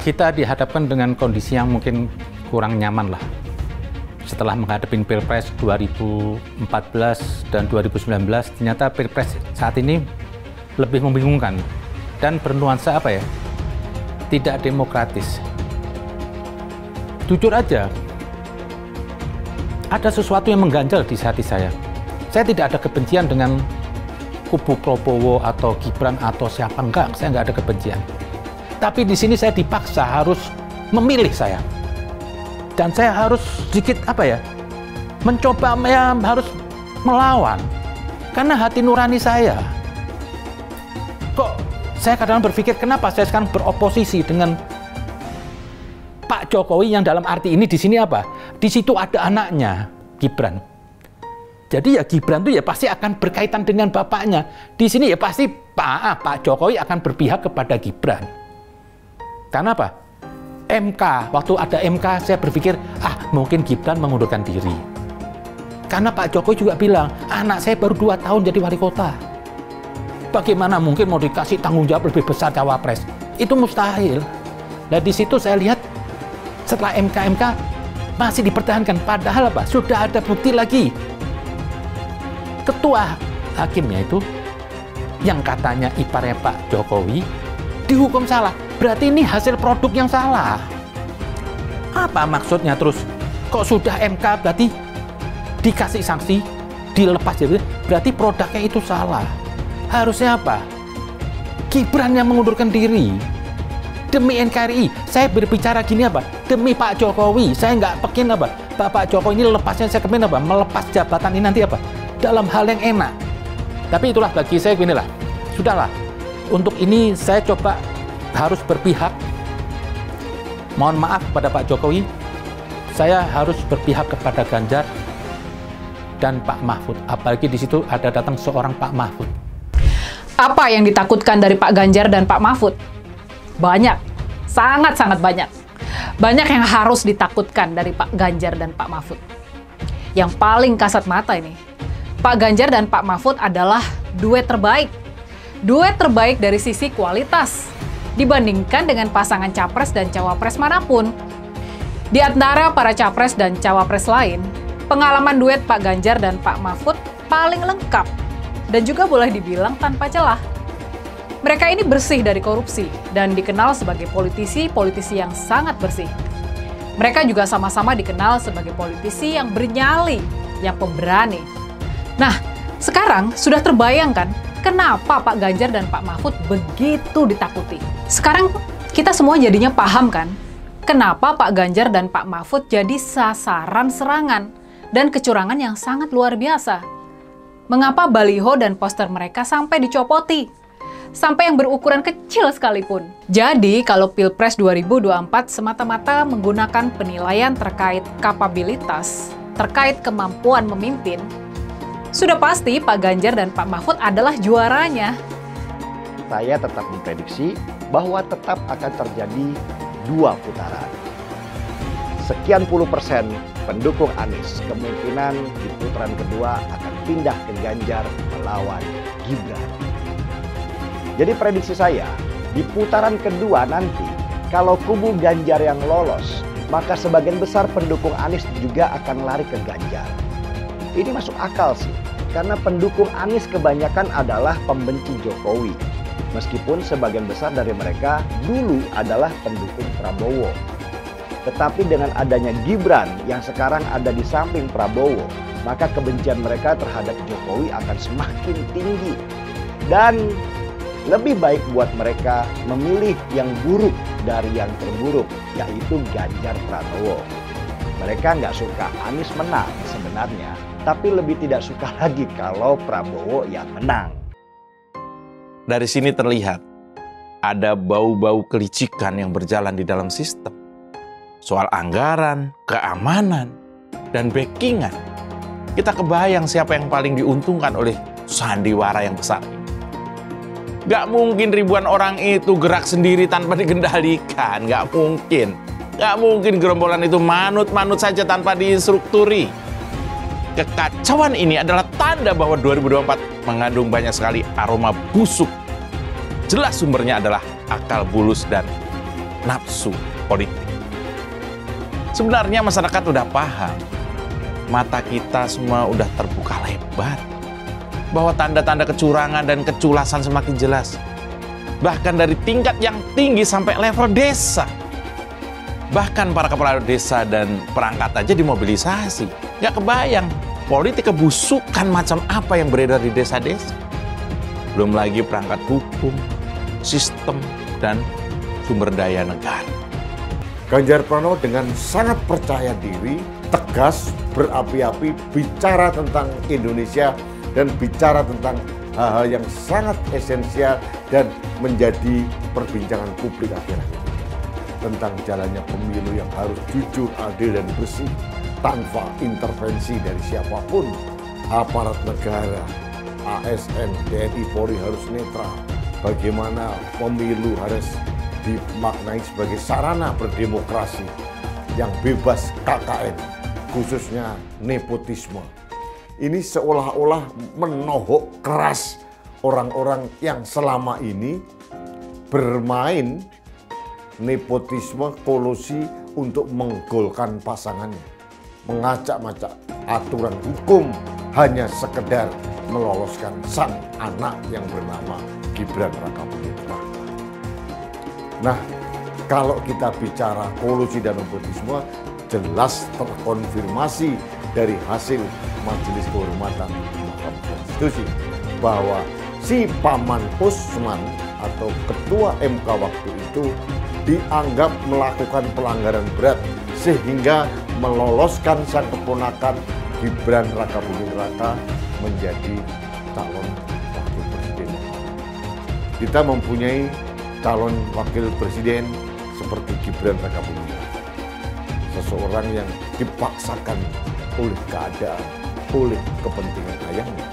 kita dihadapkan dengan kondisi yang mungkin kurang nyaman lah. Setelah menghadapi Pilpres 2014 dan 2019, ternyata Pilpres saat ini lebih membingungkan dan bernuansa apa ya? Tidak demokratis. Jujur aja, ada sesuatu yang mengganjal di hati saya. Saya tidak ada kebencian dengan kubu Prabowo atau Gibran atau siapa, enggak, saya nggak ada kebencian. Tapi di sini saya dipaksa harus memilih saya. Dan saya harus sedikit apa ya? Mencoba ya, harus melawan. Karena hati nurani saya. Kok saya kadang berpikir kenapa saya sekarang beroposisi dengan Pak Jokowi yang dalam arti ini di sini apa? Di situ ada anaknya, Gibran. Jadi ya Gibran itu ya pasti akan berkaitan dengan bapaknya. Di sini ya pasti Pak Jokowi akan berpihak kepada Gibran. Karena apa? MK, waktu ada MK saya berpikir, mungkin Gibran mengundurkan diri. Karena Pak Jokowi juga bilang, anak saya baru 2 tahun jadi wali kota. Bagaimana mungkin mau dikasih tanggung jawab lebih besar cawapres? Itu mustahil. Nah di situ saya lihat, setelah MK masih dipertahankan. Padahal apa? Sudah ada bukti lagi. Ketua hakimnya itu, yang katanya iparnya Pak Jokowi, dihukum salah. Berarti ini hasil produk yang salah. Apa maksudnya terus? Kok sudah MK berarti dikasih sanksi, dilepas jadi berarti produknya itu salah. Harusnya apa? Gibran yang mengundurkan diri. Demi NKRI, saya berbicara gini apa? Demi Pak Jokowi, saya nggak pengen apa? Pak Jokowi ini lepasnya saya kepingin apa? Melepas jabatan ini nanti apa? Dalam hal yang enak. Tapi itulah bagi saya gini lah. Sudahlah. Untuk ini saya coba harus berpihak. Mohon maaf kepada Pak Jokowi, saya harus berpihak kepada Ganjar dan Pak Mahfud. Apalagi di situ ada datang seorang Pak Mahfud. Apa yang ditakutkan dari Pak Ganjar dan Pak Mahfud? Banyak, sangat-sangat banyak. Banyak yang harus ditakutkan dari Pak Ganjar dan Pak Mahfud. Yang paling kasat mata ini, Pak Ganjar dan Pak Mahfud adalah duet terbaik. Duet terbaik dari sisi kualitas dibandingkan dengan pasangan capres dan cawapres manapun. Di antara para capres dan cawapres lain, pengalaman duet Pak Ganjar dan Pak Mahfud paling lengkap dan juga boleh dibilang tanpa celah. Mereka ini bersih dari korupsi dan dikenal sebagai politisi yang sangat bersih. Mereka juga sama-sama dikenal sebagai politisi yang bernyali, yang pemberani. Nah, sekarang sudah terbayangkan kenapa Pak Ganjar dan Pak Mahfud begitu ditakuti. Sekarang kita semua jadinya paham kan, kenapa Pak Ganjar dan Pak Mahfud jadi sasaran serangan dan kecurangan yang sangat luar biasa. Mengapa baliho dan poster mereka sampai dicopoti, sampai yang berukuran kecil sekalipun. Jadi kalau Pilpres 2024 semata-mata menggunakan penilaian terkait kapabilitas, terkait kemampuan memimpin, sudah pasti Pak Ganjar dan Pak Mahfud adalah juaranya. Saya tetap memprediksi bahwa tetap akan terjadi 2 putaran. Sekian puluh persen pendukung Anies kemungkinan di putaran kedua akan pindah ke Ganjar melawan Gibran. Jadi prediksi saya, di putaran kedua nanti, kalau kubu Ganjar yang lolos, maka sebagian besar pendukung Anies juga akan lari ke Ganjar. Ini masuk akal sih, karena pendukung Anies kebanyakan adalah pembenci Jokowi. Meskipun sebagian besar dari mereka dulu adalah pendukung Prabowo. Tetapi dengan adanya Gibran yang sekarang ada di samping Prabowo, maka kebencian mereka terhadap Jokowi akan semakin tinggi. Dan lebih baik buat mereka memilih yang buruk dari yang terburuk, yaitu Ganjar Pranowo. Mereka nggak suka Anies menang sebenarnya, tapi lebih tidak suka lagi kalau Prabowo yang menang. Dari sini terlihat ada bau-bau kelicikan yang berjalan di dalam sistem. Soal anggaran, keamanan, dan backingan. Kita kebayang siapa yang paling diuntungkan oleh sandiwara yang besar ini. Gak mungkin ribuan orang itu gerak sendiri tanpa dikendalikan. Gak mungkin. Gak mungkin gerombolan itu manut-manut saja tanpa diinstrukturi. Kekacauan ini adalah tanda bahwa 2024 mengandung banyak sekali aroma busuk. Jelas sumbernya adalah akal bulus dan nafsu politik. Sebenarnya masyarakat udah paham, mata kita semua udah terbuka lebar, bahwa tanda-tanda kecurangan dan keculasan semakin jelas. Bahkan dari tingkat yang tinggi sampai level desa. Bahkan para kepala desa dan perangkat aja dimobilisasi. Gak kebayang politik kebusukan macam apa yang beredar di desa-desa. Belum lagi perangkat hukum, sistem, dan sumber daya negara. Ganjar Pranowo dengan sangat percaya diri, tegas, berapi-api, bicara tentang Indonesia dan bicara tentang hal-hal yang sangat esensial dan menjadi perbincangan publik akhir-akhir. Tentang jalannya pemilu yang harus jujur, adil, dan bersih, tanpa intervensi dari siapapun. Aparat negara, ASN, TNI, Polri harus netral. Bagaimana pemilu harus dimaknai sebagai sarana berdemokrasi yang bebas KKN, khususnya nepotisme. Ini seolah-olah menohok keras orang-orang yang selama ini bermain nepotisme, kolusi untuk menggolkan pasangannya, mengacak-ngacak aturan hukum hanya sekedar meloloskan sang anak yang bernama Gibran Rakabuming Raka. Nah, kalau kita bicara kolusi dan nepotisme, jelas terkonfirmasi dari hasil Majelis Kehormatan Mahkamah Konstitusi bahwa si Paman Usman atau Ketua MK waktu itu dianggap melakukan pelanggaran berat sehingga meloloskan sang keponakan Gibran Rakabuming Raka menjadi calon wakil presiden. Kita mempunyai calon wakil presiden seperti Gibran Rakabuming Raka, seseorang yang dipaksakan oleh keadaan, oleh kepentingan ayahnya.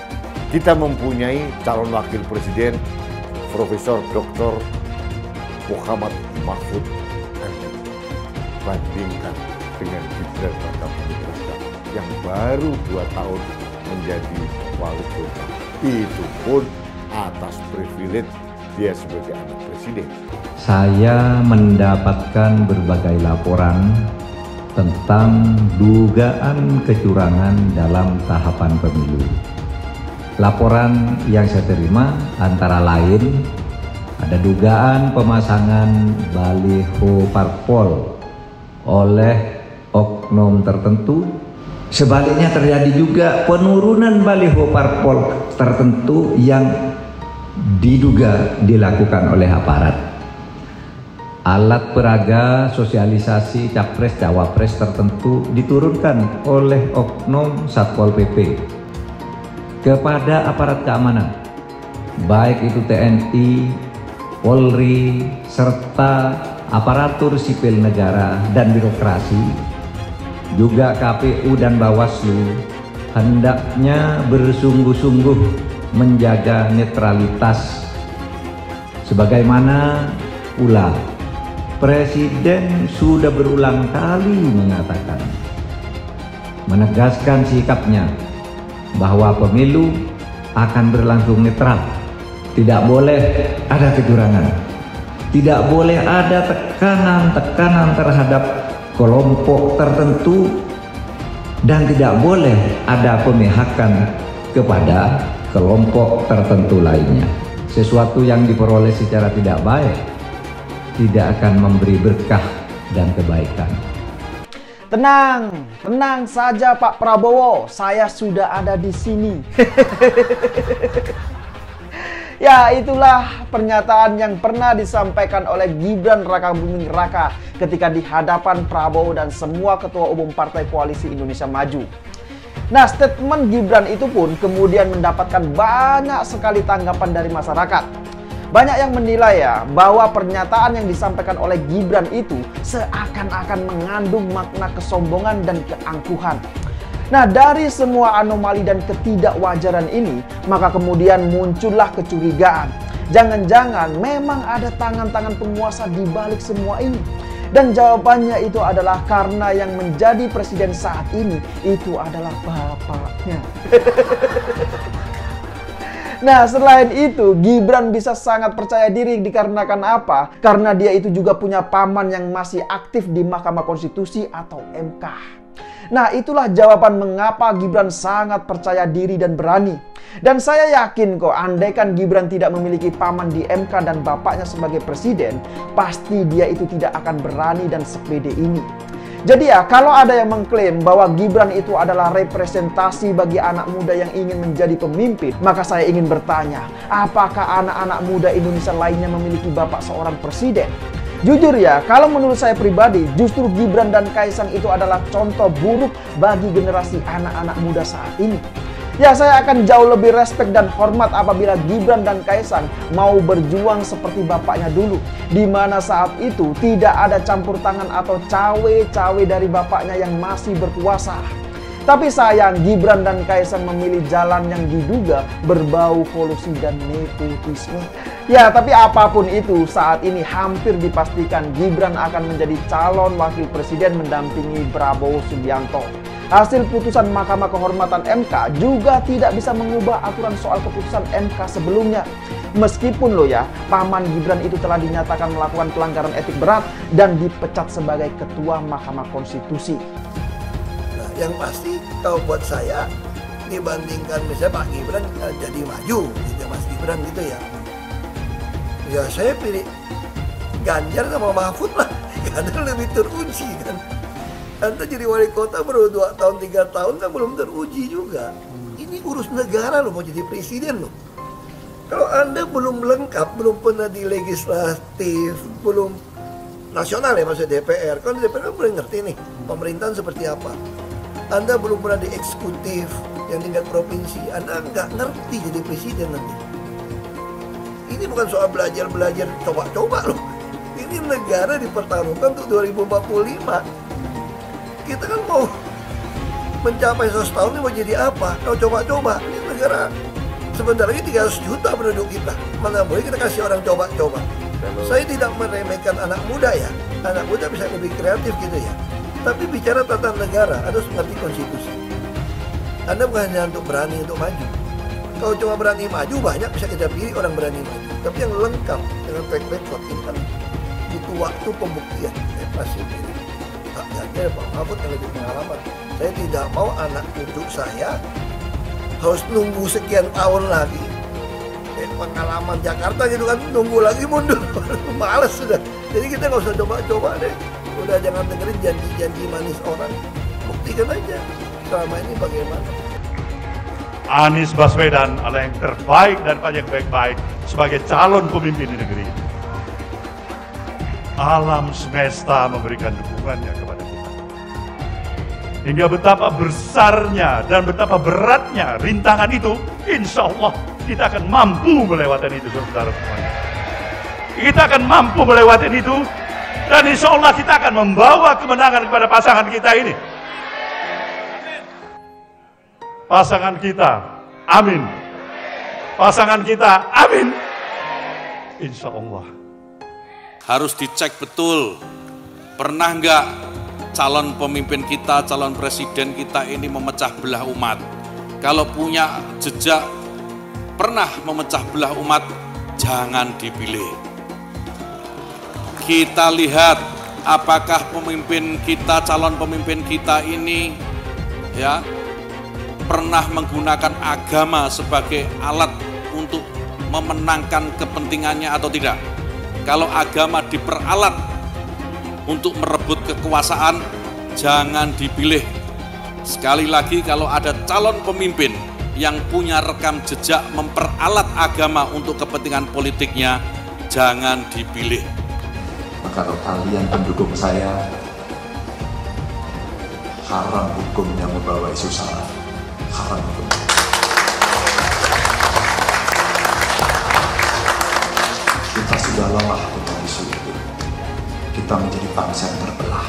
Kita mempunyai calon wakil presiden Profesor Dr. Muhammad Mahfud MD. Bandingkan dengan Gibran Rakabuming Raka yang baru 2 tahun menjadi wali kota. Itu pun atas privilege dia sebagai anak presiden. Saya mendapatkan berbagai laporan tentang dugaan kecurangan dalam tahapan pemilu. Laporan yang saya terima antara lain ada dugaan pemasangan baliho parpol oleh oknum tertentu. Sebaliknya terjadi juga penurunan baliho parpol tertentu yang diduga dilakukan oleh aparat. Alat peraga sosialisasi capres-cawapres tertentu diturunkan oleh oknum Satpol PP kepada aparat keamanan, baik itu TNI, Polri, serta aparatur sipil negara dan birokrasi, juga KPU dan Bawaslu, hendaknya bersungguh-sungguh menjaga netralitas. Sebagaimana pula Presiden sudah berulang kali mengatakan, menegaskan sikapnya bahwa pemilu akan berlangsung netral. Tidak boleh ada kecurangan, tidak boleh ada tekanan-tekanan terhadap kelompok tertentu, dan tidak boleh ada pemihakan kepada kelompok tertentu lainnya. Sesuatu yang diperoleh secara tidak baik tidak akan memberi berkah dan kebaikan. Tenang saja Pak Prabowo, saya sudah ada di sini. Ya, itulah pernyataan yang pernah disampaikan oleh Gibran Rakabuming Raka ketika di hadapan Prabowo dan semua ketua umum Partai Koalisi Indonesia Maju. Nah, statement Gibran itu pun kemudian mendapatkan banyak sekali tanggapan dari masyarakat. Banyak yang menilai ya bahwa pernyataan yang disampaikan oleh Gibran itu seakan-akan mengandung makna kesombongan dan keangkuhan. Nah, dari semua anomali dan ketidakwajaran ini, maka kemudian muncullah kecurigaan. Jangan-jangan memang ada tangan-tangan penguasa di balik semua ini. Dan jawabannya itu adalah karena yang menjadi presiden saat ini itu adalah bapaknya. Nah, selain itu, Gibran bisa sangat percaya diri dikarenakan apa? Karena dia itu juga punya paman yang masih aktif di Mahkamah Konstitusi atau MK. Nah, itulah jawaban mengapa Gibran sangat percaya diri dan berani. Dan saya yakin kok, andaikan Gibran tidak memiliki paman di MK dan bapaknya sebagai presiden, pasti dia itu tidak akan berani dan sepede ini. Jadi ya, kalau ada yang mengklaim bahwa Gibran itu adalah representasi bagi anak muda yang ingin menjadi pemimpin, maka saya ingin bertanya, apakah anak-anak muda Indonesia lainnya memiliki bapak seorang presiden? Jujur ya, kalau menurut saya pribadi, justru Gibran dan Kaisang itu adalah contoh buruk bagi generasi anak-anak muda saat ini. Ya, saya akan jauh lebih respek dan hormat apabila Gibran dan Kaisang mau berjuang seperti bapaknya dulu, di mana saat itu tidak ada campur tangan atau cawe-cawe dari bapaknya yang masih berkuasa. Tapi sayang, Gibran dan Kaisang memilih jalan yang diduga berbau kolusi dan nepotisme. Ya, tapi apapun itu, saat ini hampir dipastikan Gibran akan menjadi calon wakil presiden mendampingi Prabowo Subianto. Hasil putusan Mahkamah Kehormatan MK juga tidak bisa mengubah aturan soal keputusan MK sebelumnya. Meskipun loh ya, paman Gibran itu telah dinyatakan melakukan pelanggaran etik berat dan dipecat sebagai Ketua Mahkamah Konstitusi. Nah, yang pasti kalau buat saya, dibandingkan misalnya Pak Gibran jadi maju, gitu Mas Gibran gitu ya. Ya saya pilih Ganjar sama Mahfud lah, karena lebih teruji kan. Anda jadi wali kota baru 2 tahun, 3 tahun kan belum teruji juga. Ini urus negara loh, mau jadi presiden loh. Kalau Anda belum lengkap, belum pernah di legislatif, belum nasional ya maksudnya DPR. Kan DPR kan boleh ngerti nih, pemerintahan seperti apa. Anda belum pernah di eksekutif yang tingkat provinsi, Anda nggak ngerti jadi presiden nanti. Ini bukan soal belajar-belajar, coba-coba loh. Ini negara dipertaruhkan untuk 2045. Kita kan mau mencapai 100 tahun ini mau jadi apa? Kalau coba-coba, ini negara sebentar lagi 300 juta penduduk kita. Mana boleh kita kasih orang coba-coba. Saya tidak meremehkan anak muda ya. Anak muda bisa lebih kreatif gitu ya. Tapi bicara tata negara, harus mengerti konstitusi. Anda bukan hanya untuk berani untuk maju. Kalau cuma berani maju, banyak bisa kita pilih orang berani maju. Tapi yang lengkap dengan track record ini kan butuh waktu pembuktian. Saya pasti pilih Pak Ganjar, Pak Mahfud yang lebih pengalaman. Saya tidak mau anak cucu saya harus nunggu sekian tahun lagi. Pengalaman Jakarta gitu kan, nunggu lagi mundur. Males sudah. Jadi kita nggak usah coba-coba deh. Udah jangan dengerin janji-janji manis orang. Buktikan aja selama ini bagaimana. Anies Baswedan adalah yang terbaik dan paling baik-baik sebagai calon pemimpin di negeri ini. Alam semesta memberikan dukungannya kepada kita. Hingga betapa besarnya dan betapa beratnya rintangan itu, insya Allah kita akan mampu melewati itu, saudara semuanya. Kita akan mampu melewati itu, dan insya Allah kita akan membawa kemenangan kepada pasangan kita ini. Pasangan kita, amin. Pasangan kita, amin. Insya Allah. Harus dicek betul, pernah nggak calon pemimpin kita, calon presiden kita ini memecah belah umat. Kalau punya jejak pernah memecah belah umat, jangan dipilih. Kita lihat apakah pemimpin kita, calon pemimpin kita ini ya pernah menggunakan agama sebagai alat untuk memenangkan kepentingannya atau tidak. Kalau agama diperalat untuk merebut kekuasaan, jangan dipilih. Sekali lagi, kalau ada calon pemimpin yang punya rekam jejak memperalat agama untuk kepentingan politiknya, jangan dipilih. Maka kalau kalian pendukung saya, haram hukumnya membawa isu sara. Haram hukumnya. Kita sudah lelah dengan isu itu. Kita menjadi bangsa yang terbelah.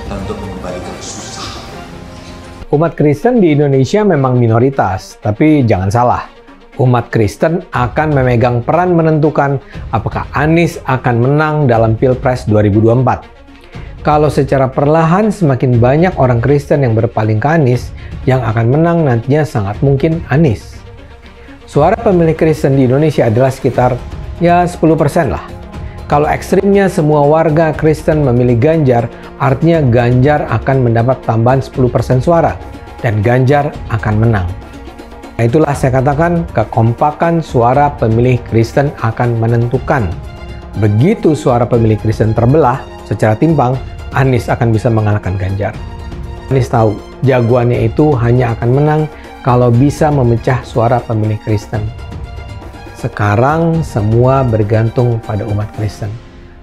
Dan untuk mengembalikan susah. Umat Kristen di Indonesia memang minoritas, tapi jangan salah. Umat Kristen akan memegang peran menentukan apakah Anies akan menang dalam Pilpres 2024. Kalau secara perlahan semakin banyak orang Kristen yang berpaling ke Anies, yang akan menang nantinya sangat mungkin Anies. suara pemilih Kristen di Indonesia adalah sekitar ya 10% lah. Kalau ekstrimnya semua warga Kristen memilih Ganjar, artinya Ganjar akan mendapat tambahan 10% suara dan Ganjar akan menang. Nah, itulah saya katakan kekompakan suara pemilih Kristen akan menentukan. Begitu suara pemilih Kristen terbelah secara timpang, Anies akan bisa mengalahkan Ganjar. Anies tahu jagoannya itu hanya akan menang kalau bisa memecah suara pemilih Kristen. Sekarang semua bergantung pada umat Kristen.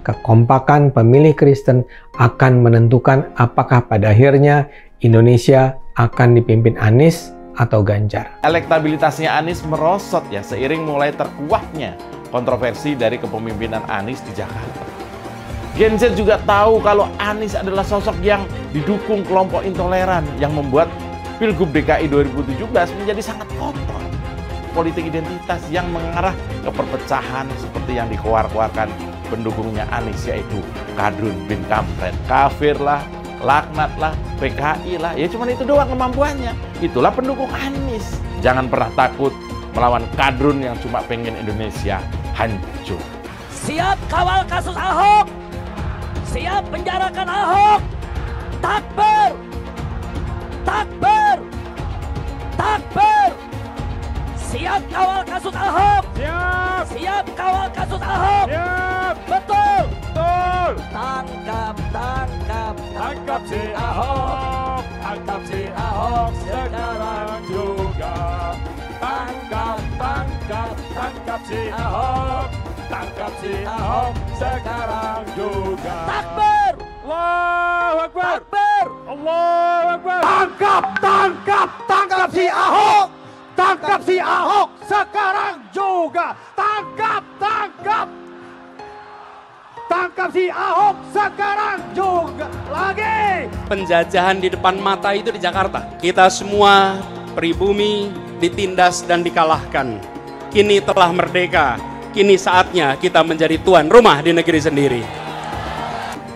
Kekompakan pemilih Kristen akan menentukan apakah pada akhirnya Indonesia akan dipimpin Anies atau Ganjar. Elektabilitasnya Anies merosot ya seiring mulai terkuaknya kontroversi dari kepemimpinan Anies di Jakarta. Gen Z juga tahu kalau Anies adalah sosok yang didukung kelompok intoleran yang membuat Pilgub DKI 2017 menjadi sangat kotor. Politik identitas yang mengarah ke perpecahan seperti yang dikeluarkan pendukungnya Anies, yaitu Kadrun bin Kampret. Kafir lah, laknat lah, PKI lah, ya cuman itu doang kemampuannya. Itulah pendukung Anies. Jangan pernah takut melawan Kadrun yang cuma pengen Indonesia hancur. Siap kawal kasus Ahok, siap penjarakan Ahok. Takbir, takbir, takbir. Siap kawal kasus Ahok. Siap. Siap kawal kasus Ahok. Siap. Betul. Betul. Tangkap, tangkap, tangkap si Ahok. Tangkap si Ahok sekarang juga. Tangkap, tangkap, tangkap si Ahok. Tangkap si Ahok sekarang juga. Takbir. Allahu Akbar. Takbir. Allahu Akbar. Tangkap, tangkap, tangkap si Ahok. Tangkap si Ahok sekarang juga. Tangkap, tangkap. Tangkap si Ahok sekarang juga. Lagi. Penjajahan di depan mata itu di Jakarta. Kita semua pribumi ditindas dan dikalahkan. Kini telah merdeka. Kini saatnya kita menjadi tuan rumah di negeri sendiri.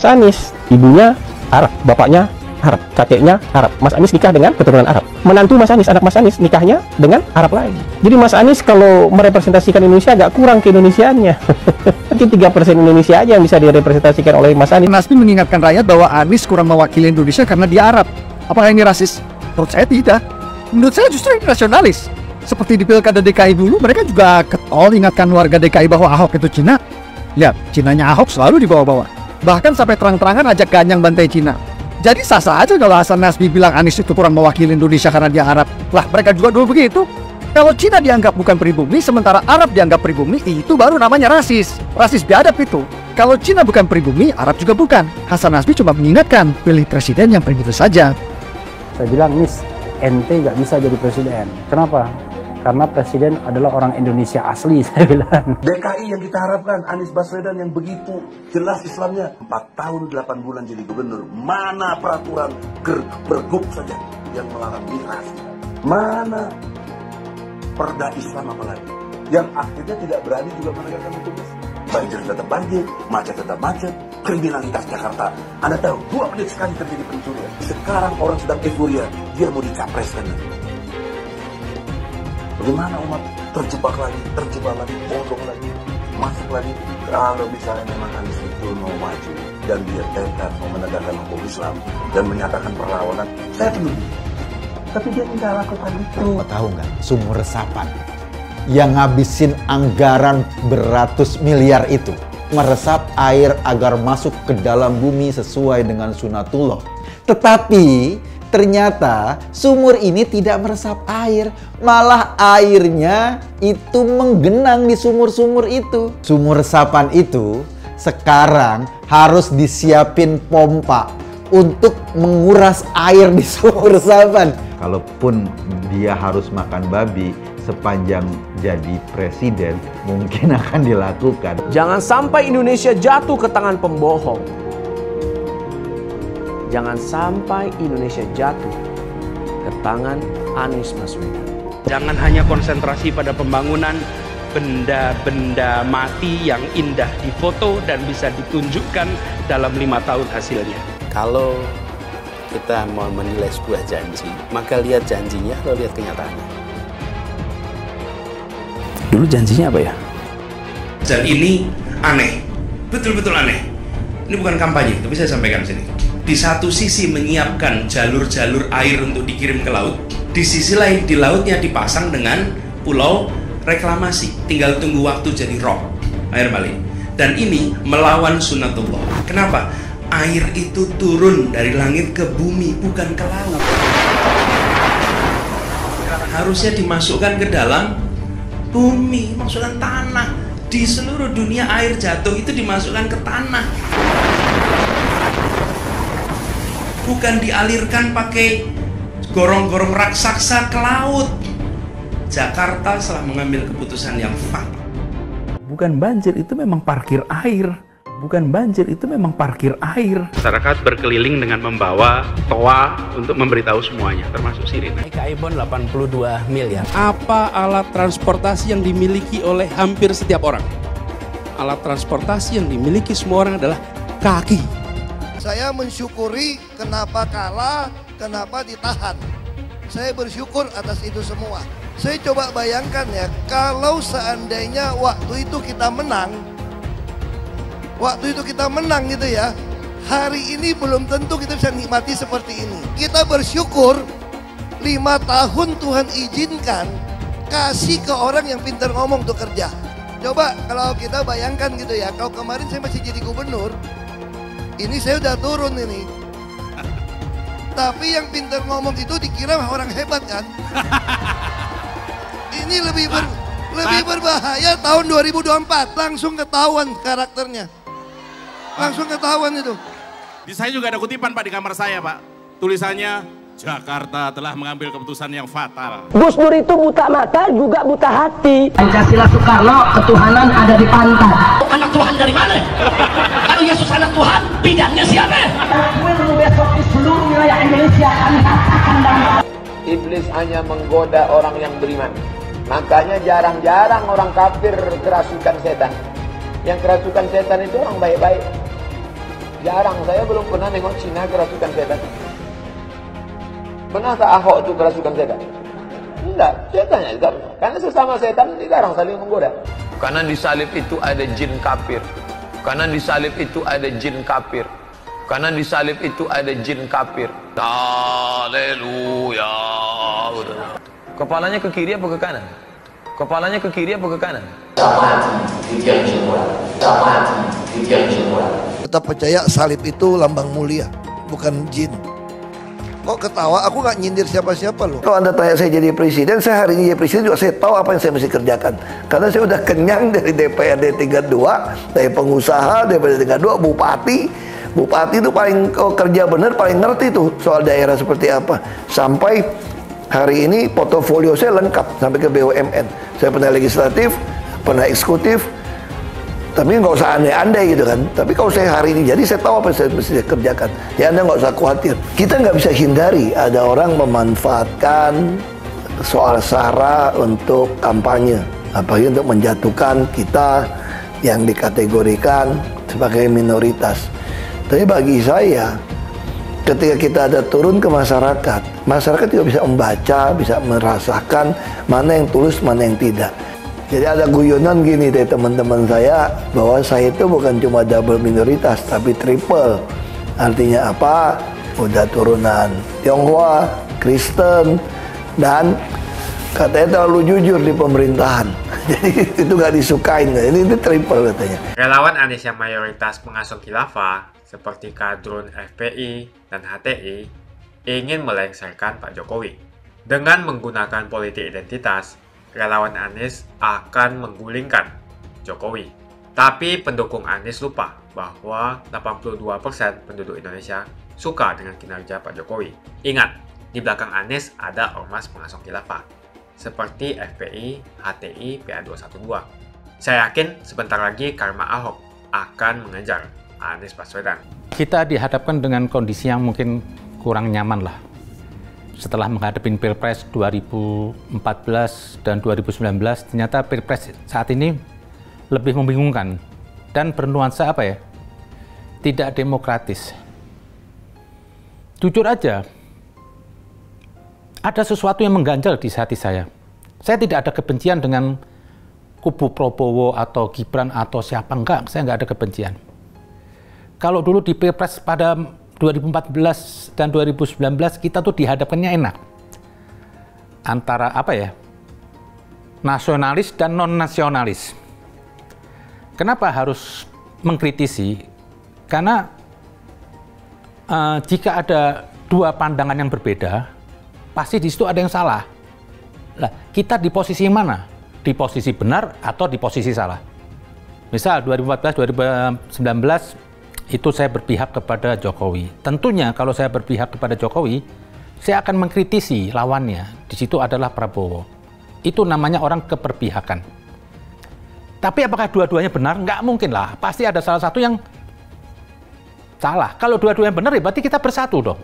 Anies, ibunya Arab, bapaknya Arab, kakeknya Arab. Mas Anies nikah dengan keturunan Arab. Menantu Mas Anies, anak Mas Anies nikahnya dengan Arab lagi. Jadi Mas Anies kalau merepresentasikan Indonesia agak kurang keindonesiaannya. Mungkin 3% Indonesia aja yang bisa direpresentasikan oleh Mas Anies. Nasdem mengingatkan rakyat bahwa Anies kurang mewakili Indonesia karena dia Arab. Apakah ini rasis? Menurut saya tidak. Menurut saya justru ini nasionalis. Seperti di Pilkada DKI dulu, mereka juga ketol ingatkan warga DKI bahwa Ahok itu Cina. Lihat, Cinanya Ahok selalu dibawa-bawa. Bahkan sampai terang-terangan ajak ganyang bantai Cina. Jadi sah-sah aja kalau Hasan Nasbi bilang Anies itu kurang mewakili Indonesia karena dia Arab. Lah, mereka juga dulu begitu. Kalau Cina dianggap bukan pribumi, sementara Arab dianggap pribumi, itu baru namanya rasis. Rasis biadab itu. Kalau Cina bukan pribumi, Arab juga bukan. Hasan Nasbi cuma mengingatkan, pilih presiden yang primitif saja. Saya bilang, Nis, ente nggak bisa jadi presiden. Kenapa? Karena presiden adalah orang Indonesia asli, saya bilang. DKI yang kita harapkan, Anies Baswedan yang begitu jelas Islamnya. 4 tahun 8 bulan jadi gubernur. Mana peraturan pergub saja yang melarang miras? Mana perda Islam apalagi? Yang akhirnya tidak berani juga menegakkan hukum Islam. Banjir tetap banjir, macet tetap macet. Kriminalitas Jakarta, Anda tahu, 2 menit sekali terjadi pencurian. Sekarang orang sedang euforia, dia mau dicapreskan. Bagaimana umat terjebak lagi, bodoh lagi, masuk lagi. Kalau misalnya memang Anies itu mau maju dan dia tekad mau menegakkan hukum Islam dan menyatakan perlawanan, saya penuh. Tapi dia tidak lakukan itu. Tahu nggak, sumur resapan yang ngabisin anggaran beratus miliar itu meresap air agar masuk ke dalam bumi sesuai dengan sunatullah. Tetapi ternyata sumur ini tidak meresap air, malah airnya itu menggenang di sumur-sumur itu. Sumur resapan itu sekarang harus disiapin pompa untuk menguras air di sumur resapan. Kalaupun dia harus makan babi sepanjang jadi presiden, mungkin akan dilakukan. Jangan sampai Indonesia jatuh ke tangan pembohong. Jangan sampai Indonesia jatuh ke tangan Anies Baswedan. Jangan hanya konsentrasi pada pembangunan benda-benda mati yang indah difoto dan bisa ditunjukkan dalam 5 tahun hasilnya. Kalau kita mau menilai sebuah janji, maka lihat janjinya atau lihat kenyataannya. Dulu janjinya apa ya? Dan ini aneh, betul-betul aneh. Ini bukan kampanye, tapi saya sampaikan sini. Di satu sisi menyiapkan jalur-jalur air untuk dikirim ke laut, di sisi lain di lautnya dipasang dengan pulau reklamasi, tinggal tunggu waktu jadi rob, air balik. Dan ini melawan sunatullah. Kenapa? Air itu turun dari langit ke bumi, bukan ke laut. Harusnya dimasukkan ke dalam bumi, masukkan tanah. Di seluruh dunia air jatuh itu dimasukkan ke tanah, bukan dialirkan pakai gorong-gorong raksasa ke laut. Jakarta telah mengambil keputusan yang fatal. Bukan banjir, itu memang parkir air. Bukan banjir, itu memang parkir air. Masyarakat berkeliling dengan membawa toa untuk memberitahu semuanya, termasuk sirine. Ibon 82 miliar. Apa alat transportasi yang dimiliki oleh hampir setiap orang? Alat transportasi yang dimiliki semua orang adalah kaki. Saya mensyukuri kenapa kalah, kenapa ditahan. Saya bersyukur atas itu semua. Saya coba bayangkan ya, kalau seandainya waktu itu kita menang, gitu ya, hari ini belum tentu kita bisa nikmati seperti ini. Kita bersyukur 5 tahun Tuhan izinkan kasih ke orang yang pintar ngomong untuk kerja. Coba kalau kita bayangkan gitu ya, kalau kemarin saya masih jadi gubernur, ini saya udah turun ini. Tapi yang pintar ngomong itu dikira orang hebat kan? Ini lebih berbahaya tahun 2024, langsung ketahuan karakternya. Langsung ketahuan itu. Di saya juga ada kutipan Pak di kamar saya Pak. Tulisannya, Jakarta telah mengambil keputusan yang fatal. Gus Dur itu buta mata juga buta hati. Pancasila Soekarno, ketuhanan ada di pantat. Anak Tuhan dari mana? Kalau Yesus anak Tuhan, bidangnya siapa? Besok di seluruh wilayah Indonesia kami katakan dan Iblis hanya menggoda orang yang beriman. Makanya jarang-jarang orang kafir kerasukan setan. Yang kerasukan setan itu orang baik-baik. Jarang, saya belum pernah nengok Cina kerasukan setan. Pernah tak Ahok itu kerasukan setan? Enggak, setannya juga. Karena sesama setan dilarang saling menggoda. Karena di salib itu ada jin kafir. Karena di salib itu ada jin kafir. Karena di salib itu ada jin kafir. Haleluya. Kepalanya ke kiri apa ke kanan? Kepalanya ke kiri apa ke kanan? Tetap percaya salib itu lambang mulia, bukan jin. Kok ketawa? Aku nggak nyindir siapa-siapa loh. Kalau Anda tanya saya jadi presiden, saya hari ini jadi presiden juga saya tahu apa yang saya mesti kerjakan. Karena saya udah kenyang dari DPRD tingkat 2, dari pengusaha, DPRD tingkat 2, bupati. Bupati itu paling kerja benar, paling ngerti tuh soal daerah seperti apa. Sampai hari ini portofolio saya lengkap sampai ke BUMN. Saya pernah legislatif, pernah eksekutif, tapi nggak usah andai-andai gitu kan. Tapi kalau saya hari ini jadi saya tahu apa yang saya mesti kerjakan. Ya Anda nggak usah khawatir. Kita nggak bisa hindari ada orang memanfaatkan soal SARA untuk kampanye, apalagi untuk menjatuhkan kita yang dikategorikan sebagai minoritas. Tapi bagi saya, ketika kita ada turun ke masyarakat, masyarakat juga bisa membaca, bisa merasakan mana yang tulus, mana yang tidak. Jadi ada guyonan gini dari teman-teman saya, bahwa saya itu bukan cuma double minoritas, tapi triple. Artinya apa? Udah turunan Tionghoa, Kristen, dan katanya terlalu jujur di pemerintahan. Jadi itu nggak disukain. Ini triple katanya. Relawan Anies yang mayoritas pengasuh khilafah, seperti kadrun FPI dan HTI, ingin melengsarkan Pak Jokowi. Dengan menggunakan politik identitas, relawan Anies akan menggulingkan Jokowi. Tapi pendukung Anies lupa bahwa 82% penduduk Indonesia suka dengan kinerja Pak Jokowi. Ingat, di belakang Anies ada ormas pengasuh khilafah, seperti FPI, HTI, PA212. Saya yakin sebentar lagi karma Ahok akan mengejar Anies Baswedan. Kita dihadapkan dengan kondisi yang mungkin kurang nyaman lah. Setelah menghadapi Pilpres 2014 dan 2019, ternyata Pilpres saat ini lebih membingungkan dan bernuansa apa ya? Tidak demokratis. Jujur aja, ada sesuatu yang mengganjal di hati saya. Saya tidak ada kebencian dengan kubu Prabowo atau Gibran atau siapa, enggak, saya nggak ada kebencian. Kalau dulu di Pilpres pada 2014 dan 2019 kita tuh dihadapkannya enak. Antara apa ya? Nasionalis dan non-nasionalis. Kenapa harus mengkritisi? Karena jika ada dua pandangan yang berbeda, pasti di situ ada yang salah. Lah, kita di posisi yang mana? Di posisi benar atau di posisi salah? Misal 2014-2019 itu saya berpihak kepada Jokowi. Tentunya kalau saya berpihak kepada Jokowi, saya akan mengkritisi lawannya. Di situ adalah Prabowo. Itu namanya orang keberpihakan. Tapi apakah dua-duanya benar? Nggak mungkin lah. Pasti ada salah satu yang salah. Kalau dua-duanya benar, ya berarti kita bersatu dong.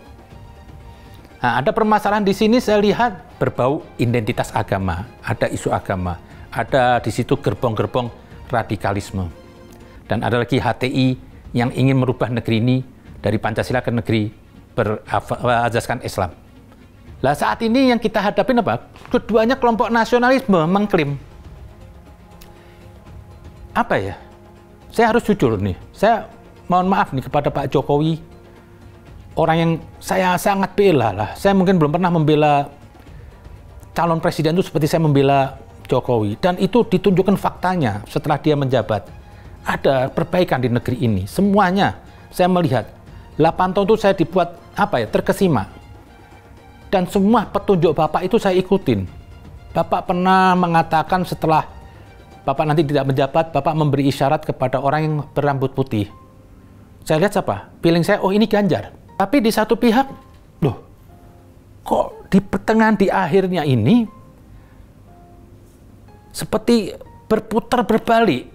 Nah, ada permasalahan di sini saya lihat berbau identitas agama, ada isu agama, ada di situ gerbong-gerbong radikalisme. Dan ada lagi HTI yang ingin merubah negeri ini dari Pancasila ke negeri berasaskan Islam. Lah saat ini yang kita hadapin apa? Keduanya kelompok nasionalisme mengklaim. Apa ya? Saya harus jujur nih, saya mohon maaf nih kepada Pak Jokowi, orang yang saya sangat bela lah. Saya mungkin belum pernah membela calon presiden itu seperti saya membela Jokowi. Dan itu ditunjukkan faktanya setelah dia menjabat. Ada perbaikan di negeri ini. Semuanya saya melihat. 8 tahun itu saya dibuat apa ya, terkesima. Dan semua petunjuk Bapak itu saya ikutin. Bapak pernah mengatakan setelah Bapak nanti tidak menjabat, Bapak memberi isyarat kepada orang yang berambut putih. Saya lihat siapa? Feeling saya, oh ini Ganjar. Tapi di satu pihak, loh, kok di pertengahan, di akhirnya ini seperti berputar berbalik,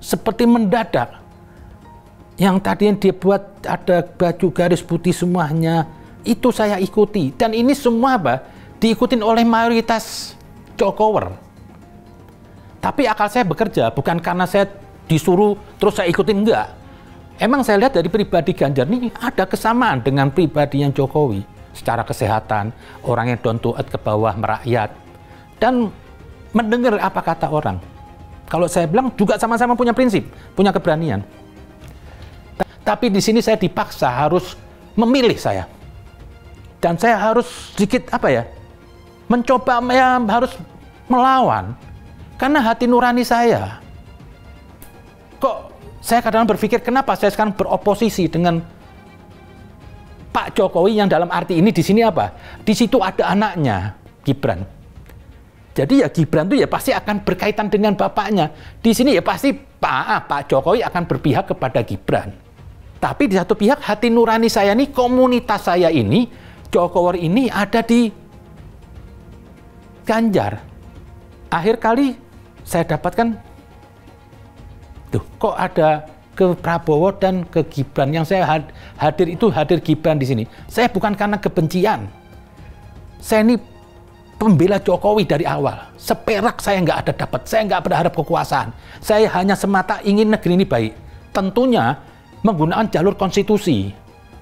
seperti mendadak. Yang tadi yang dia buat ada baju garis putih semuanya, itu saya ikuti. Dan ini semua apa? Diikutin oleh mayoritas Jokower. Tapi akal saya bekerja, bukan karena saya disuruh terus saya ikutin, enggak. Emang saya lihat dari pribadi Ganjar ini ada kesamaan dengan pribadi yang Jokowi. Secara kesehatan, orang yang down to earth, ke bawah, merakyat. Dan mendengar apa kata orang. Kalau saya bilang juga sama-sama punya prinsip, punya keberanian. Tapi di sini saya dipaksa harus memilih saya. Dan saya harus sedikit apa ya, mencoba ya, harus melawan. Karena hati nurani saya. Kok saya kadang berpikir kenapa saya sekarang beroposisi dengan Pak Jokowi yang dalam arti ini di sini apa? Di situ ada anaknya, Gibran. Jadi ya Gibran itu ya pasti akan berkaitan dengan bapaknya. Di sini ya pasti Pak Jokowi akan berpihak kepada Gibran. Tapi di satu pihak hati nurani saya ini, komunitas saya ini, Jokowi ini ada di Ganjar. Akhir kali saya dapatkan, tuh kok ada ke Prabowo dan ke Gibran. Yang saya hadir itu hadir Gibran di sini. Saya bukan karena kebencian. Saya ini pembela Jokowi dari awal. Seperak saya nggak ada dapat. Saya nggak berharap kekuasaan. Saya hanya semata ingin negeri ini baik. Tentunya menggunakan jalur konstitusi.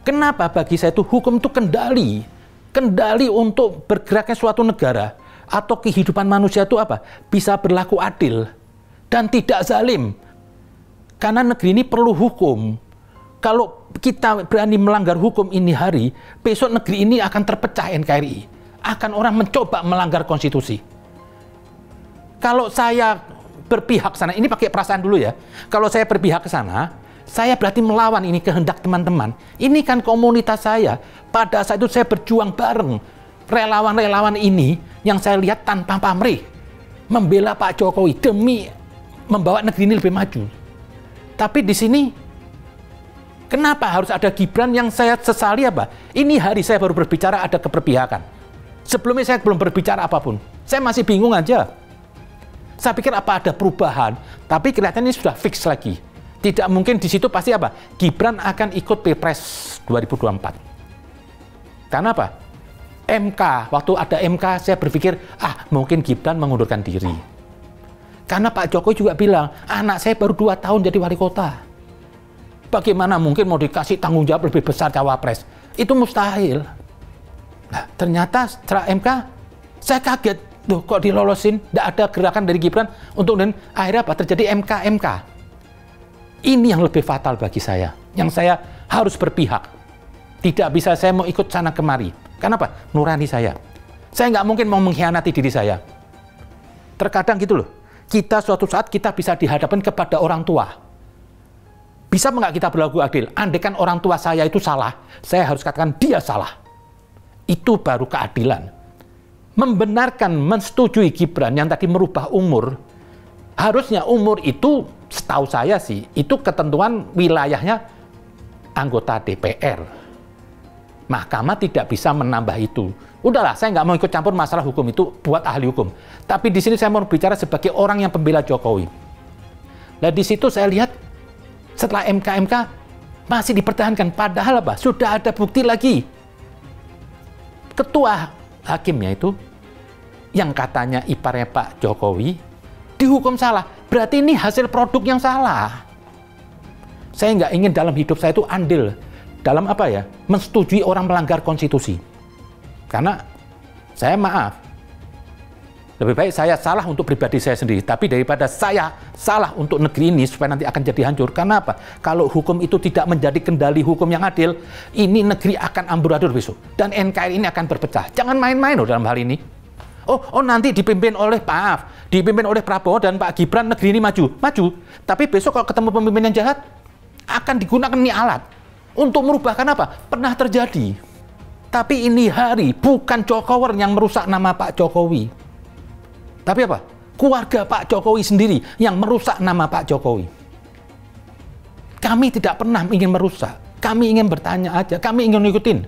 Kenapa bagi saya itu hukum itu kendali. Kendali untuk bergeraknya suatu negara atau kehidupan manusia itu apa? Bisa berlaku adil dan tidak zalim. Karena negeri ini perlu hukum. Kalau kita berani melanggar hukum ini hari, besok negeri ini akan terpecah NKRI. Akan orang mencoba melanggar konstitusi. Kalau saya berpihak sana, ini pakai perasaan dulu ya. Kalau saya berpihak ke sana, saya berarti melawan ini kehendak teman-teman. Ini kan komunitas saya. Pada saat itu saya berjuang bareng. Relawan-relawan ini yang saya lihat tanpa pamrih. Membela Pak Jokowi demi membawa negeri ini lebih maju. Tapi di sini, kenapa harus ada Gibran yang saya sesali apa? Ini hari saya baru berbicara ada keberpihakan. Sebelumnya saya belum berbicara apapun. Saya masih bingung aja. Saya pikir apa ada perubahan, tapi kelihatannya ini sudah fix lagi. Tidak mungkin di situ pasti apa? Gibran akan ikut Pilpres 2024. Karena apa? MK, waktu ada MK saya berpikir, mungkin Gibran mengundurkan diri. Karena Pak Jokowi juga bilang, anak saya baru 2 tahun jadi wali kota. Bagaimana mungkin mau dikasih tanggung jawab lebih besar cawapres? Itu mustahil. Nah, ternyata setelah MK, saya kaget. Loh, kok dilolosin? Tidak ada gerakan dari Gibran untuk dan akhirnya apa? Terjadi MK. Ini yang lebih fatal bagi saya. Yang saya harus berpihak. Tidak bisa saya mau ikut sana kemari. Kenapa? Nurani saya. Saya nggak mungkin mau mengkhianati diri saya. Terkadang gitu loh. Kita suatu saat kita bisa dihadapkan kepada orang tua. Bisa nggak kita berlaku adil? Andaikan orang tua saya itu salah, saya harus katakan dia salah. Itu baru keadilan. Membenarkan, mensetujui Gibran yang tadi merubah umur, harusnya umur itu, setahu saya sih, itu ketentuan wilayahnya anggota DPR. Mahkamah tidak bisa menambah itu. Udahlah, saya nggak mau ikut campur masalah hukum itu buat ahli hukum. Tapi di sini saya mau bicara sebagai orang yang pembela Jokowi. Nah di situ saya lihat setelah MK masih dipertahankan. Padahal apa? Sudah ada bukti lagi. Ketua hakimnya itu yang katanya iparnya Pak Jokowi dihukum salah. Berarti ini hasil produk yang salah. Saya nggak ingin dalam hidup saya itu andil dalam apa ya, mensetujui orang melanggar konstitusi. Karena saya maaf, lebih baik saya salah untuk pribadi saya sendiri, tapi daripada saya salah untuk negeri ini supaya nanti akan jadi hancur. Karena apa? Kalau hukum itu tidak menjadi kendali hukum yang adil, ini negeri akan amburadul besok. Dan NKRI ini akan berpecah. Jangan main-main loh dalam hal ini. Oh nanti dipimpin oleh Prabowo dan Pak Gibran, negeri ini maju. Tapi besok kalau ketemu pemimpin yang jahat, akan digunakan ini alat untuk merubahkan apa? Pernah terjadi. Tapi ini hari bukan Jokowi yang merusak nama Pak Jokowi. Tapi apa? Keluarga Pak Jokowi sendiri yang merusak nama Pak Jokowi. Kami tidak pernah ingin merusak. Kami ingin bertanya aja. Kami ingin ngikutin.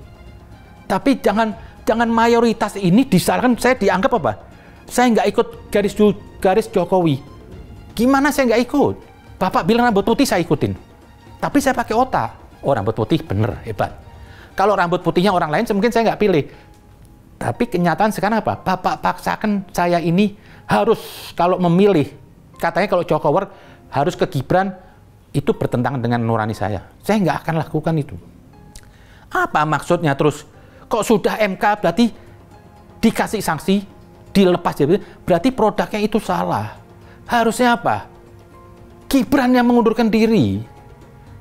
Tapi jangan mayoritas ini disalahkan. Saya dianggap apa? Saya nggak ikut garis Jokowi. Gimana saya nggak ikut? Bapak bilang rambut putih saya ikutin. Tapi saya pakai otak. Oh rambut putih bener, hebat. Kalau rambut putihnya orang lain mungkin saya nggak pilih. Tapi kenyataan sekarang apa? Bapak paksakan saya ini harus kalau memilih. Katanya kalau Jokowi harus ke Gibran, itu bertentangan dengan nurani saya. Saya nggak akan lakukan itu. Apa maksudnya terus? Kok sudah MK berarti dikasih sanksi, dilepas jabatan, berarti produknya itu salah. Harusnya apa? Gibran yang mengundurkan diri.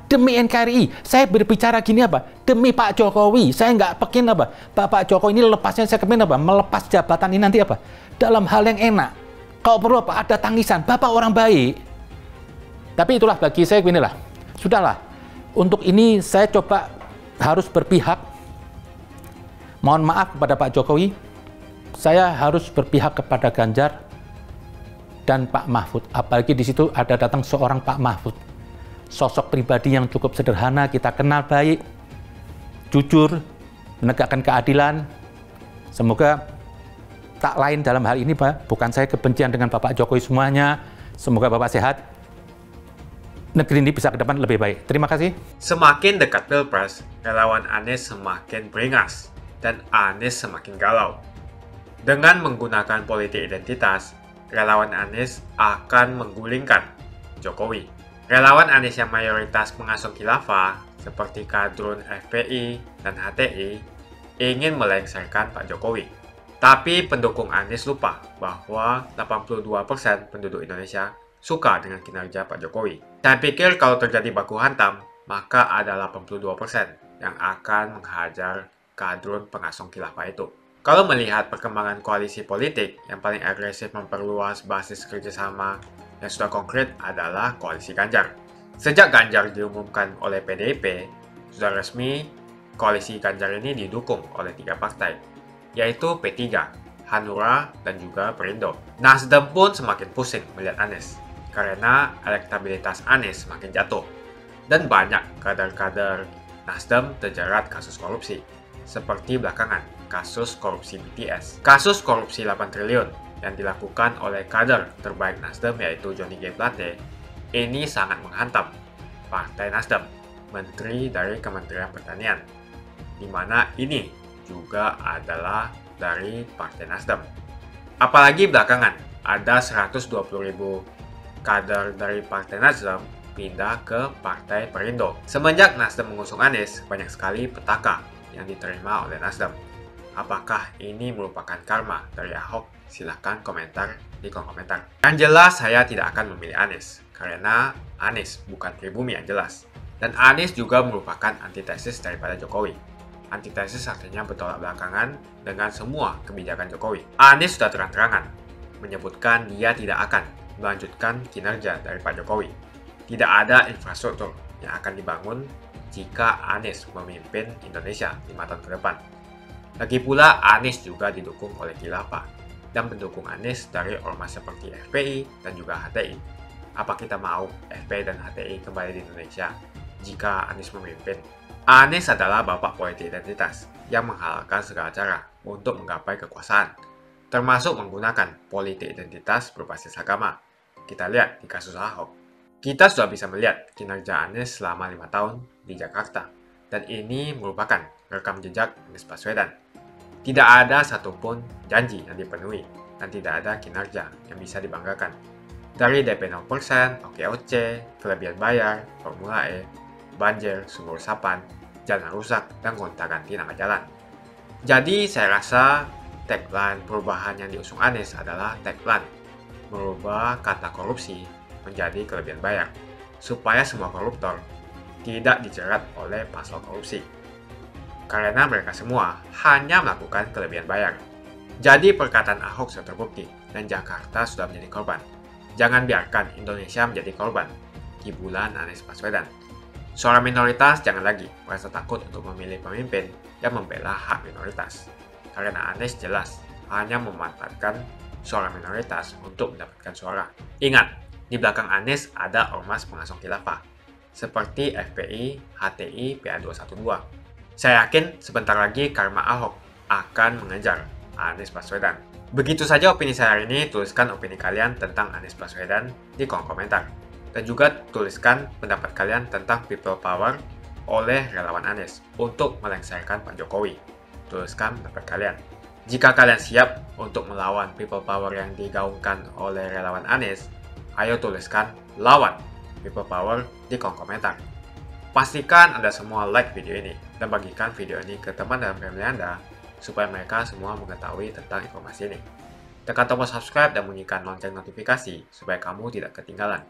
Demi NKRI, saya berbicara gini apa? Demi Pak Jokowi, saya nggak pekin apa? Bapak Jokowi ini lepasnya saya kepingin apa? Melepas jabatan ini nanti apa? Dalam hal yang enak. Kalau perlu apa? Ada tangisan. Bapak orang baik. Tapi itulah bagi saya beginilah. Sudahlah. Untuk ini saya coba harus berpihak. Mohon maaf kepada Pak Jokowi. Saya harus berpihak kepada Ganjar dan Pak Mahfud. Apalagi di situ ada datang seorang Pak Mahfud. Sosok pribadi yang cukup sederhana, kita kenal baik, jujur, menegakkan keadilan. Semoga tak lain dalam hal ini, Pak, bukan saya kebencian dengan Bapak Jokowi semuanya. Semoga Bapak sehat. Negeri ini bisa ke depan lebih baik. Terima kasih. Semakin dekat Pilpres, relawan Anies semakin beringas dan Anies semakin galau. Dengan menggunakan politik identitas, relawan Anies akan menggulingkan Jokowi. Relawan Anies yang mayoritas pengasuh khilafah, seperti kadrun FPI dan HTI, ingin melengsarkan Pak Jokowi. Tapi pendukung Anies lupa bahwa 82% penduduk Indonesia suka dengan kinerja Pak Jokowi. Saya pikir kalau terjadi baku hantam, maka ada 82% yang akan menghajar kadrun pengasuh khilafah itu. Kalau melihat perkembangan koalisi politik yang paling agresif memperluas basis kerjasama yang sudah konkret adalah koalisi Ganjar. Sejak Ganjar diumumkan oleh PDIP, sudah resmi koalisi Ganjar ini didukung oleh 3 partai, yaitu P3, Hanura, dan juga Perindo. Nasdem pun semakin pusing melihat Anies, karena elektabilitas Anies semakin jatuh. Dan banyak kader-kader Nasdem terjerat kasus korupsi, seperti belakangan kasus korupsi BTS. Kasus korupsi 8 triliun yang dilakukan oleh kader terbaik Nasdem yaitu Johnny G. Plate, ini sangat menghantam Partai Nasdem, Menteri dari Kementerian Pertanian, di mana ini juga adalah dari Partai Nasdem. Apalagi belakangan ada 120.000 kader dari Partai Nasdem pindah ke Partai Perindo. Semenjak Nasdem mengusung Anies, banyak sekali petaka yang diterima oleh Nasdem. Apakah ini merupakan karma dari Ahok Silahkan komentar di kolom komentar. Yang jelas saya tidak akan memilih Anies, karena Anies bukan pribumi yang jelas. Dan Anies juga merupakan antitesis daripada Jokowi. Antitesis artinya bertolak belakangan dengan semua kebijakan Jokowi. Anies sudah terang-terangan menyebutkan dia tidak akan melanjutkan kinerja dari Pak Jokowi. Tidak ada infrastruktur yang akan dibangun jika Anies memimpin Indonesia 5 tahun ke depan. Lagi pula, Anies juga didukung oleh khilafah dan pendukung Anies dari ormas seperti FPI dan juga HTI. Apa kita mau FPI dan HTI kembali di Indonesia jika Anies memimpin? Anies adalah bapak politik identitas yang menghalalkan segala cara untuk menggapai kekuasaan, termasuk menggunakan politik identitas berbasis agama. Kita lihat di kasus Ahok. Kita sudah bisa melihat kinerja Anies selama 5 tahun di Jakarta, dan ini merupakan rekam jejak Anies Baswedan. Tidak ada satupun janji yang dipenuhi, dan tidak ada kinerja yang bisa dibanggakan. Dari DP 0%, OKOC, kelebihan bayar, Formula E, banjir, sumur resapan, jalan rusak, dan gonta-ganti nama jalan. Jadi saya rasa tagline perubahan yang diusung Anies adalah tagline merubah kata korupsi menjadi kelebihan bayar, supaya semua koruptor tidak dijerat oleh pasal korupsi. Karena mereka semua hanya melakukan kelebihan bayar. Jadi perkataan Ahok sudah terbukti dan Jakarta sudah menjadi korban. Jangan biarkan Indonesia menjadi korban di bulan Anies Baswedan. Suara minoritas jangan lagi merasa takut untuk memilih pemimpin yang membela hak minoritas. Karena Anies jelas hanya memanfaatkan suara minoritas untuk mendapatkan suara. Ingat, di belakang Anies ada ormas pengasuh khilafah, seperti FPI, HTI, PA212. Saya yakin sebentar lagi karma Ahok akan mengejar Anies Baswedan. Begitu saja opini saya hari ini. Tuliskan opini kalian tentang Anies Baswedan di kolom komentar. Dan juga tuliskan pendapat kalian tentang people power oleh relawan Anies untuk melengsarkan Pak Jokowi. Tuliskan pendapat kalian. Jika kalian siap untuk melawan people power yang digaungkan oleh relawan Anies, ayo tuliskan lawan people power di kolom komentar. Pastikan Anda semua like video ini dan bagikan video ini ke teman dan family Anda supaya mereka semua mengetahui tentang informasi ini. Tekan tombol subscribe dan bunyikan lonceng notifikasi supaya kamu tidak ketinggalan